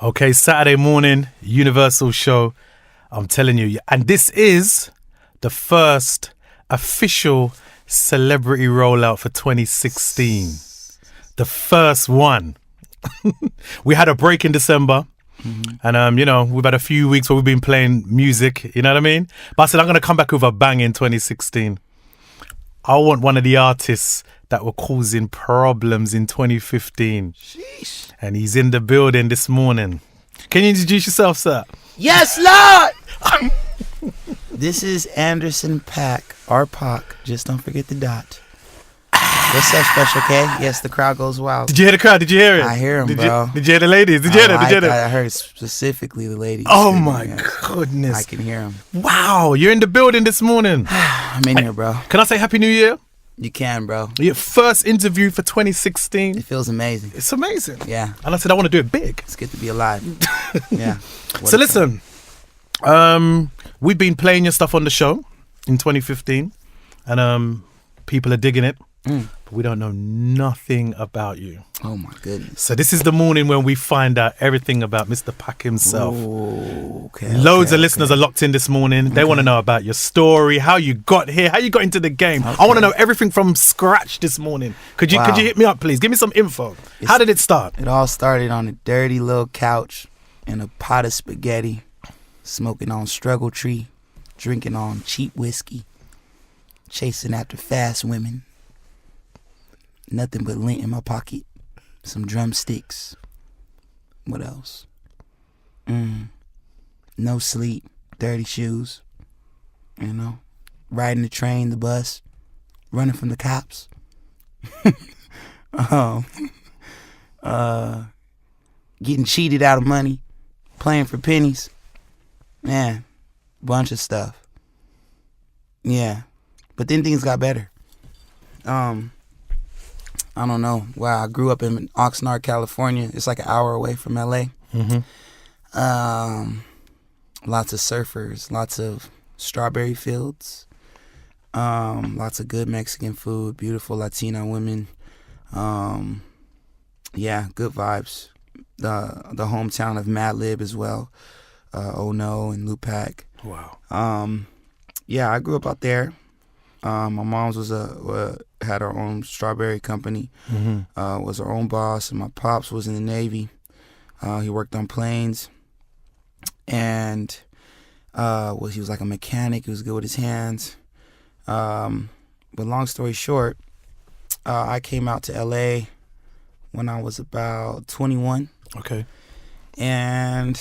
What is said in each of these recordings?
Okay, Saturday morning, Universal show. I'm telling you. And this is the first official celebrity rollout for 2016. The first one. We had a break in December. And, we've had a few weeks where we've been playing music. You know what I mean? But I said, I'm going to come back with a bang in 2016. I want one of the artists that were causing problems in 2015. Sheesh. And he's in the building this morning. Can you introduce yourself, sir? Yes, Lord! This is Anderson Paak, or Paak. Just don't forget the dot. What's up, Special K? Yes, the crowd goes wild. Did you hear the crowd? Did you hear it? I hear them, bro. Did you hear the ladies? Did you hear it? I heard specifically the ladies. Oh, my goodness. I can hear them. Wow, you're in the building this morning. I'm in here, bro. Can I say Happy New Year? You can, bro. Your first interview for 2016. It feels amazing. It's amazing. Yeah. And I said, I want to do it big. It's good to be alive. Yeah. So listen, we've been playing your stuff on the show in 2015. And people are digging it. But we don't know nothing about you. Oh, my goodness. So this is the morning when we find out everything about Mr. Paak himself. Ooh, okay. Loads of listeners are locked in this morning. They want to know about your story, how you got here, how you got into the game. I want to know everything from scratch this morning. Could you hit me up, please? Give me some info. How did it start? It all started on a dirty little couch in a pot of spaghetti, smoking on struggle tree, drinking on cheap whiskey, chasing after fast women. Nothing but lint in my pocket. Some drumsticks. What else? No sleep. Dirty shoes. Riding the train, the bus. Running from the cops. Getting cheated out of money. Playing for pennies. Man, bunch of stuff. Yeah. But then things got better. I don't know. Wow, I grew up in Oxnard, California. It's like an hour away from LA. Lots of surfers, lots of strawberry fields, lots of good Mexican food, beautiful Latina women. Yeah, good vibes. The hometown of Malibu as well. Oh No and Lupac. Wow. Yeah, I grew up out there. My mom's had her own strawberry company, was her own boss, and my pops was in the Navy. He worked on planes, and he was like a mechanic. He was good with his hands. But long story short, I came out to LA when I was about 21. Okay. And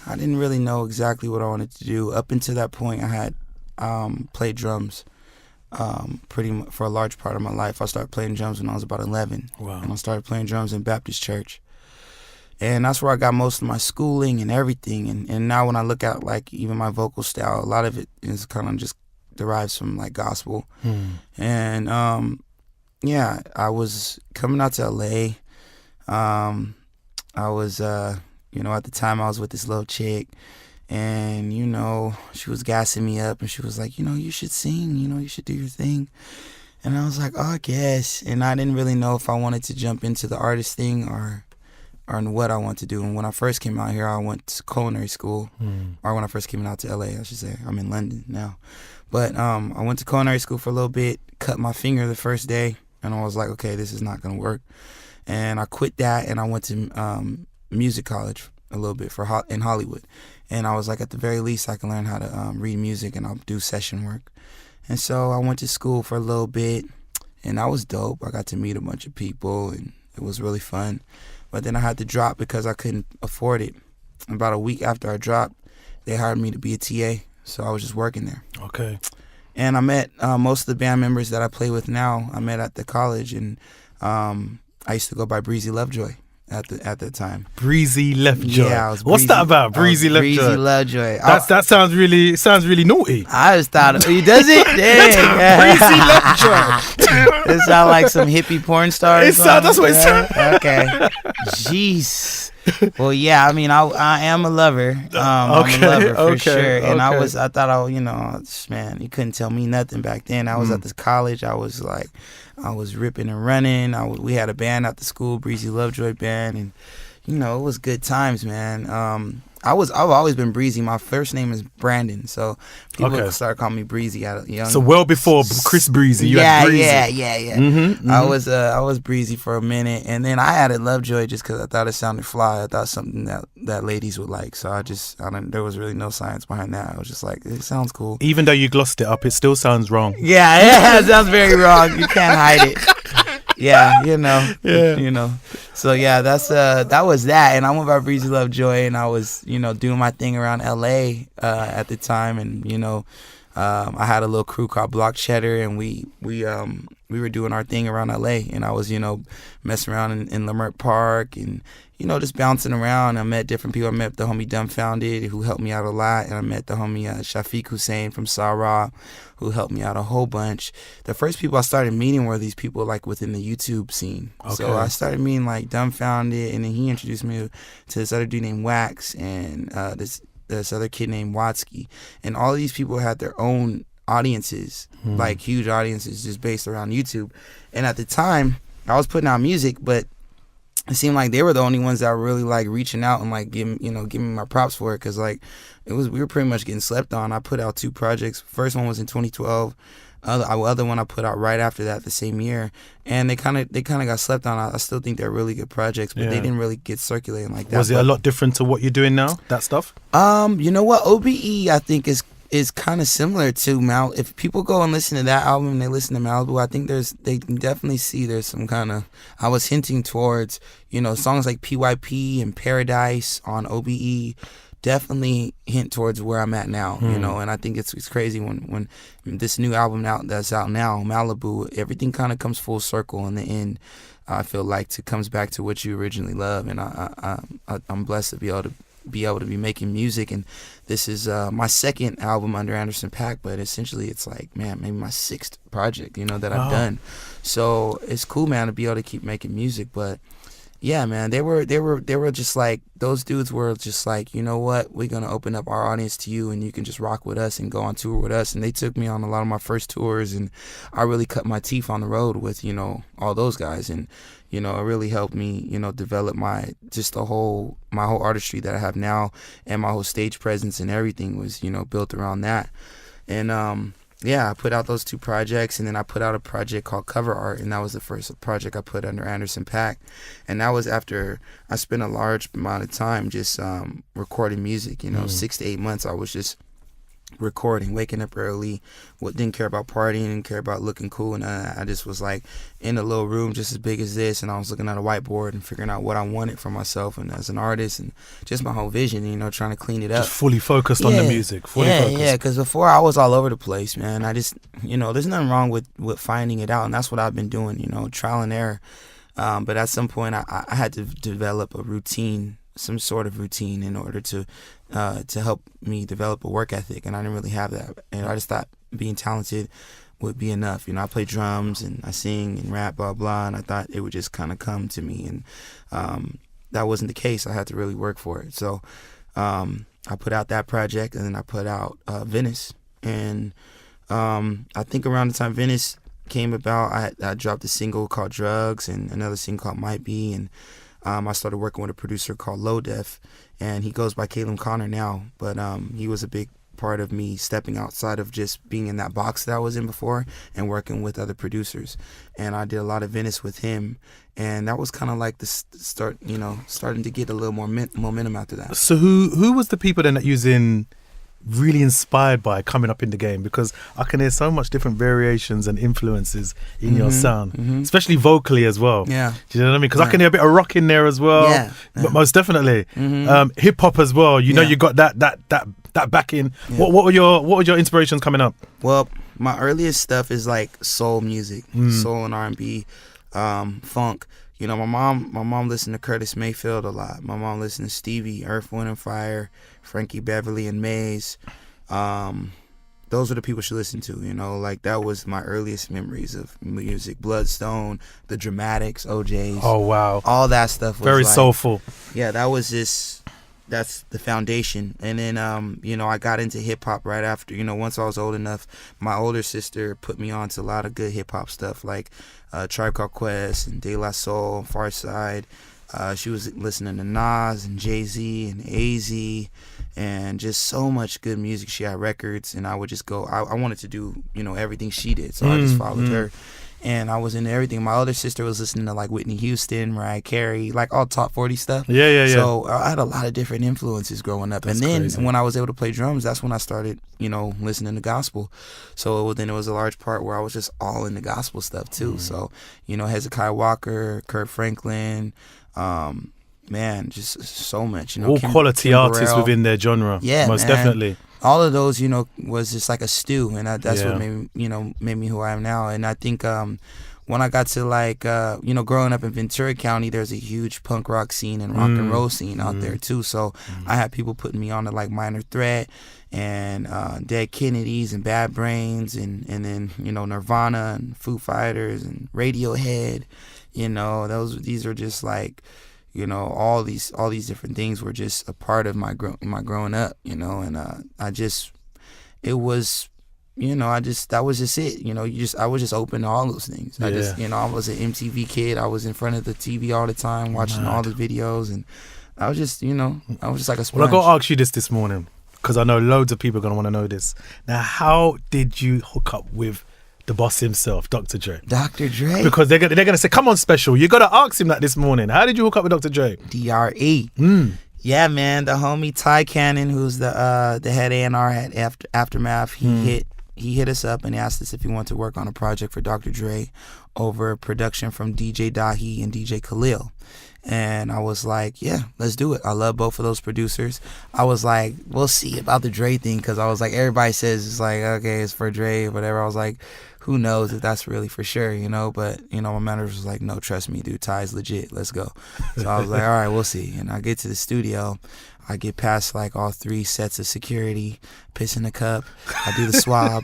I didn't really know exactly what I wanted to do. Up until that point, I had played drums. Pretty much for a large part of my life. I started playing drums when I was about 11. Wow. And I started playing drums in Baptist church. And that's where I got most of my schooling and everything. And now when I look at like even my vocal style, a lot of it is kind of just derives from like gospel. And yeah, I was coming out to LA. I was at the time I was with this little chick. And, she was gassing me up and she was like, you should sing, you should do your thing. And I was like, oh, I guess. And I didn't really know if I wanted to jump into the artist thing or what I want to do. And when I first came out here, I went to culinary school. Or when I first came out to LA, I should say. I'm in London now. But I went to culinary school for a little bit, cut my finger the first day. And I was like, okay, this is not going to work. And I quit that and I went to music college a little bit in Hollywood. And I was like, at the very least, I can learn how to read music and I'll do session work. And so I went to school for a little bit, and that was dope. I got to meet a bunch of people, and it was really fun. But then I had to drop because I couldn't afford it. About a week after I dropped, they hired me to be a TA, so I was just working there. Okay. And I met most of the band members that I play with now. I met at the college, and I used to go by Breezy Lovejoy at the time. Breezy Lovejoy. Yeah, I was What's that about? Breezy Lovejoy. Breezy Lovejoy. That sounds really naughty. I just thought he does it. Dang. Breezy Lovejoy. It sounds like some hippie porn star. That's what it sounds. Okay. Jeez. Well, yeah. I mean, I am a lover. I'm a lover for sure. And I thought, man, you couldn't tell me nothing back then. I was at this college. I was ripping and running. We had a band at the school, Breezy Lovejoy band, and you know, it was good times, man. I've always been Breezy. My first name is Brandon, so people started calling me Breezy at a young. So well before Chris Breezy, you had Breezy. Yeah. I was Breezy for a minute, and then I added Lovejoy just because I thought it sounded fly. I thought something that ladies would like. So there was really no science behind that. I was just like, it sounds cool. Even though you glossed it up, it still sounds wrong. Yeah, it sounds very wrong. You can't hide it. Yeah, you know. So yeah, that was that, and I went by Breezy Lovejoy, and I was, doing my thing around LA at the time, and I had a little crew called Block Cheddar, and we were doing our thing around LA, and I was messing around in Leimert Park, and just bouncing around. I met different people. I met the homie Dumbfounded, who helped me out a lot, and I met the homie Shafiq Hussein from Sarah, who helped me out a whole bunch. The first people I started meeting were these people like within the YouTube scene. Okay. So I started meeting like Dumbfounded, and then he introduced me to this other dude named Wax, and this other kid named Watsky, and all of these people had their own audiences, like huge audiences, just based around YouTube. And at the time, I was putting out music, but it seemed like they were the only ones that were really like reaching out and like giving me my props for it, because like we were pretty much getting slept on. I put out 2 projects. First one was in 2012. Other one I put out right after that, the same year, and they kind of got slept on. I still think they're really good projects, but they didn't really get circulating like that. Was it a lot different to what you're doing now? That stuff? You know what? OBE I think is kind of similar to Mal. If people go and listen to that album and they listen to Malibu, I think they can definitely see there's some kind of, I was hinting towards, songs like PYP and Paradise on OBE definitely hint towards where I'm at now, and I think it's crazy when this new album that's out now, Malibu, everything kind of comes full circle in the end. I feel like it comes back to what you originally love, and I'm blessed to be able to be making music, and this is my second album under Anderson .Paak, but essentially it's like, man, maybe my 6th project, that I've done. So it's cool, man, to be able to keep making music. But yeah, man, they were just like, those dudes were just like, you know what, we're gonna open up our audience to you, and you can just rock with us and go on tour with us. And they took me on a lot of my first tours, and I really cut my teeth on the road with all those guys, and it really helped me develop my whole artistry that I have now, and my whole stage presence and everything was built around that. And I put out those 2 projects, and then I put out a project called Cover Art, and that was the first project I put under Anderson .Paak. And that was after I spent a large amount of time just recording music. 6 to 8 months I was just recording, waking up early, didn't care about partying, didn't care about looking cool, and I just was like in a little room just as big as this, and I was looking at a whiteboard and figuring out what I wanted for myself and as an artist, and just my whole vision, trying to clean it up. Just fully focused on the music. Focused. Because before I was all over the place, man. I just, there's nothing wrong with finding it out, and that's what I've been doing, trial and error. But at some point I had to develop a routine, some sort of routine, in order to help me develop a work ethic, and I didn't really have that. And I just thought being talented would be enough. I play drums and I sing and rap, blah blah, and I thought it would just kind of come to me, and that wasn't the case. I had to really work for it. So I put out that project, and then I put out Venice, and I think around the time Venice came about, I dropped a single called Drugs and another single called Might Be, and I started working with a producer called Low Def, and he goes by Caleb Connor now, but he was a big part of me stepping outside of just being in that box that I was in before and working with other producers. And I did a lot of Venice with him, and that was kind of like the start, starting to get a little more momentum after that. So who was the people then that you was really inspired by coming up in the game? Because I can hear so much different variations and influences in your sound, especially vocally as well. Yeah. Do you know what I mean? Because I can hear a bit of rock in there as well, but most definitely hip hop as well. You got that backing. Yeah. What were your inspirations coming up? Well, my earliest stuff is like soul music, soul and R&B, funk. My mom listened to Curtis Mayfield a lot. My mom listened to Stevie, Earth, Wind and Fire, Frankie Beverly and Maze. Those are the people she listened to, like that was my earliest memories of music. Bloodstone, the Dramatics, OJs. Oh wow. All that stuff was very soulful. Yeah, that's the foundation. And then I got into hip hop right after. Once I was old enough, my older sister put me on to a lot of good hip hop stuff, like Tribe Called Quest and De La Soul, Pharcyde, She was listening to Nas and Jay-Z and AZ and just so much good music. She had records, and I would just go. I wanted to do, everything she did, so I just followed her. And I was into everything. My older sister was listening to like Whitney Houston, Mariah Carey, like all top 40 stuff. Yeah. So I had a lot of different influences growing up. That's and then crazy. when I was able to play drums, that's when I started, listening to gospel. So then it was a large part where I was just all into gospel stuff too. So, Hezekiah Walker, Kurt Franklin, man, just so much. All quality Kim artists Burrell. within their genre. Yeah, most man. definitely. All of those, was just like a stew, and that's Yeah. what made me who I am now. And I think when I got to like growing up in Ventura County, there's a huge punk rock scene and rock and roll scene out there too. So I had people putting me on to like Minor Threat and Dead Kennedys and Bad Brains and then Nirvana and Foo Fighters and Radiohead. These are just like. All these different things were just a part of my growing up, and it was, that was just it, I was just open to all those things. I just, I was an MTV kid. I was in front of the TV all the time, watching all the videos, and I was just, I was just like a sponge. Well, I got to ask you this morning, because I know loads of people are going to want to know this. Now, how did you hook up with the boss himself, Dr. Dre? Dr. Dre. Because they're gonna say, come on, Special, you got to ask him that this morning. How did you hook up with Dr. Dre? DRE. Yeah, man, the homie Ty Cannon, who's the head A&R at Aftermath, he hit us up and asked us if he wanted to work on a project for Dr. Dre over production from DJ Dahi and DJ Khalil. And I was like, yeah, let's do it. I love both of those producers. I was like, we'll see about the Dre thing, because I was like, everybody says it's like, okay, it's for Dre or whatever. I was like, who knows if that's really for sure, but my manager was like, no, trust me, dude, Ty's legit, let's go. So I was like, all right, we'll see. And I get to the studio, I get past like all 3 sets of security, piss in the cup, I do the swab,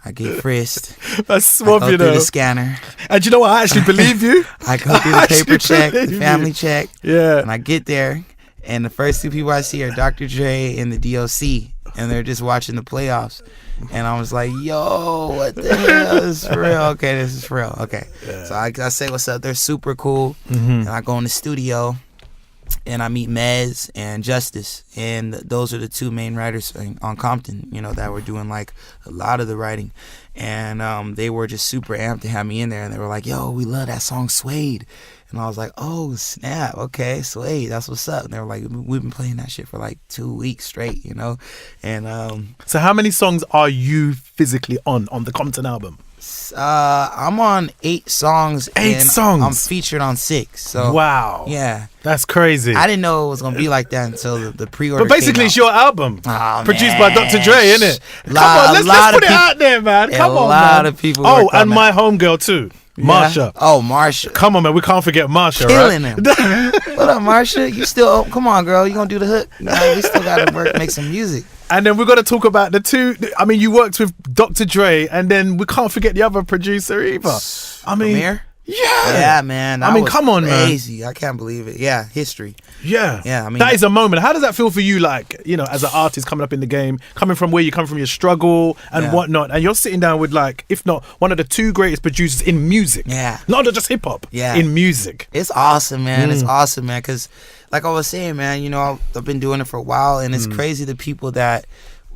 I get frisked, That's I go through the the scanner, And you know what? I actually believe you. I go through the paper check, the family check, Yeah. and I get there, and the first 2 people I see are Dr. Dre and the DOC, and they're just watching the playoffs. And I was like, yo, what the hell? This is for real. Okay, this is for real. Okay. Yeah. So I say what's up. They're super cool. And I go in the studio and I meet Mez and Justice. And those are the 2 main writers on Compton, that were doing like a lot of the writing. And they were just super amped to have me in there. And they were like, yo, we love that song Suede. And I was like, oh, snap. Okay, Suede, that's what's up. And they were like, we've been playing that shit for like 2 weeks straight, And So how many songs are you physically on the Compton album? I'm on 8 songs. 8 songs? I'm featured on 6. So Wow. Yeah. That's crazy. I didn't know it was going to be like that until the pre-order But basically, it's your album. Oh, produced man. by Dr. Dre, innit? Come on, let's put it out there, man. Come on, man. A lot of people Oh, worked on and that. my homegirl, too. Marsha. Oh, Marsha. Come on, man. We can't forget Marsha, Killing right? him. What up, Marsha? You still, come on, girl. You going to do the hook? No, we still got to make some music. And then we've got to talk about the 2. I mean, you worked with Dr. Dre, and then we can't forget the other producer either. I mean, Premier? Yeah. Yeah, man. I mean, come on, man. Crazy. I can't believe it. Yeah, history. Yeah. Yeah, I mean, that is a moment. How does that feel for you, like, as an artist coming up in the game, coming from where you come from, your struggle and whatnot, and you're sitting down with, like, if not one of the 2 greatest producers in music. Yeah. Not just hip hop. Yeah. In music. It's awesome, man. It's awesome, man, because like I was saying, man, I've been doing it for a while, and it's crazy the people that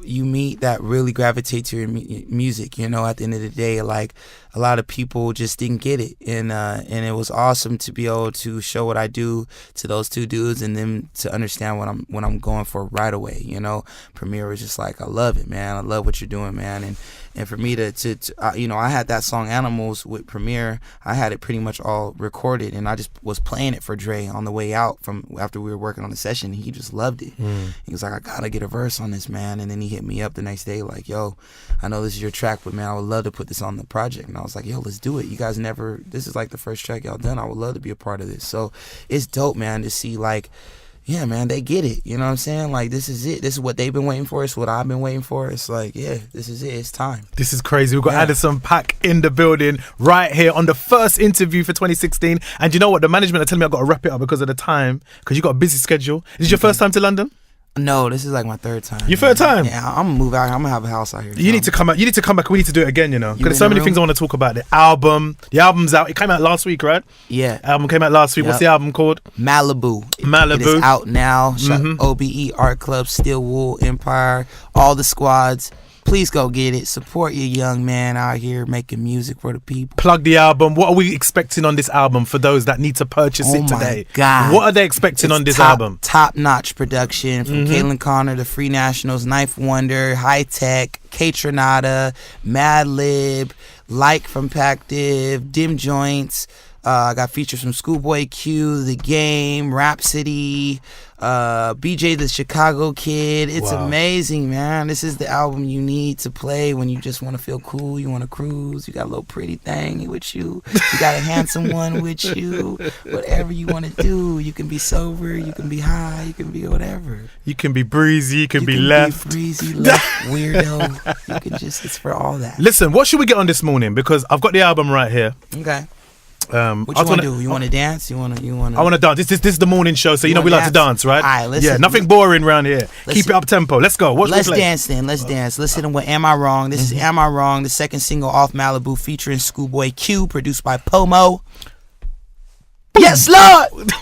you meet that really gravitate to your music, at the end of the day. Like, a lot of people just didn't get it, and it was awesome to be able to show what I do to those 2 dudes, and them to understand what I'm going for right away. Premier was just like, I love it, man. I love what you're doing, man. And for me to I had that song Animals with Premier. I had it pretty much all recorded, and I just was playing it for Dre on the way out from after we were working on the session. He just loved it. He was like, I gotta get a verse on this, man. And then he hit me up the next day like, yo, I know this is your track, but man, I would love to put this on the project. And I was like, yo, let's do it. You guys this is like the first track y'all done. I would love to be a part of this. So it's dope, man, to see like, yeah, man, they get it. You know what I'm saying? Like, this is it. This is what they've been waiting for. It's what I've been waiting for. It's like, yeah, this is it. It's time. This is crazy. We've got Addison Paak in the building right here on the first interview for 2016. And you know what? The management are telling me I've got to wrap it up because of the time, because you got a busy schedule. Is this your first time to London? No, this is like my third time. Your third time? Yeah, I'm gonna move out here. I'm gonna have a house out here. You need to come back. You need to come back. We need to do it again. You know, because there's so in the many room? things I want to talk about. The album's out. It came out last week, right? Yeah. Album came out last week. What's the album called? Malibu. Malibu. It is out now. OBE, Art Club, Steel Wool, Empire, all the squads. Please go get it. Support your young man out here making music for the people. Plug the album. What are we expecting on this album for those that need to purchase it today? My God. What are they expecting on this album? Top-notch production from Kalen Connor, The Free Nationals, Knife Wonder, High Tech, K Tronada, Mad Lib, Like from Pactive, Dim Joints. I got features from Schoolboy Q, The Game, Rhapsody, BJ the Chicago Kid. It's amazing, man. This is the album you need to play when you just want to feel cool. You want to cruise. You got a little pretty thing with you. You got a handsome one with you. Whatever you want to do. You can be sober. You can be high. You can be whatever. You can be breezy. You can be left. Breezy, left, weirdo. You can just, it's for all that. Listen, what should we get on this morning? Because I've got the album right here. Okay. What I you want to do? You want to dance? You want to? I want to dance. This is the morning show, so you know we like to dance, right? All right, listen. Yeah, nothing boring around here. Keep it up tempo. Let's go. Let's dance then. Let's dance. Let's hit them with "Am I Wrong?" This is "Am I Wrong?" The second single off Malibu, featuring Schoolboy Q, produced by Pomo. Yes, Lord.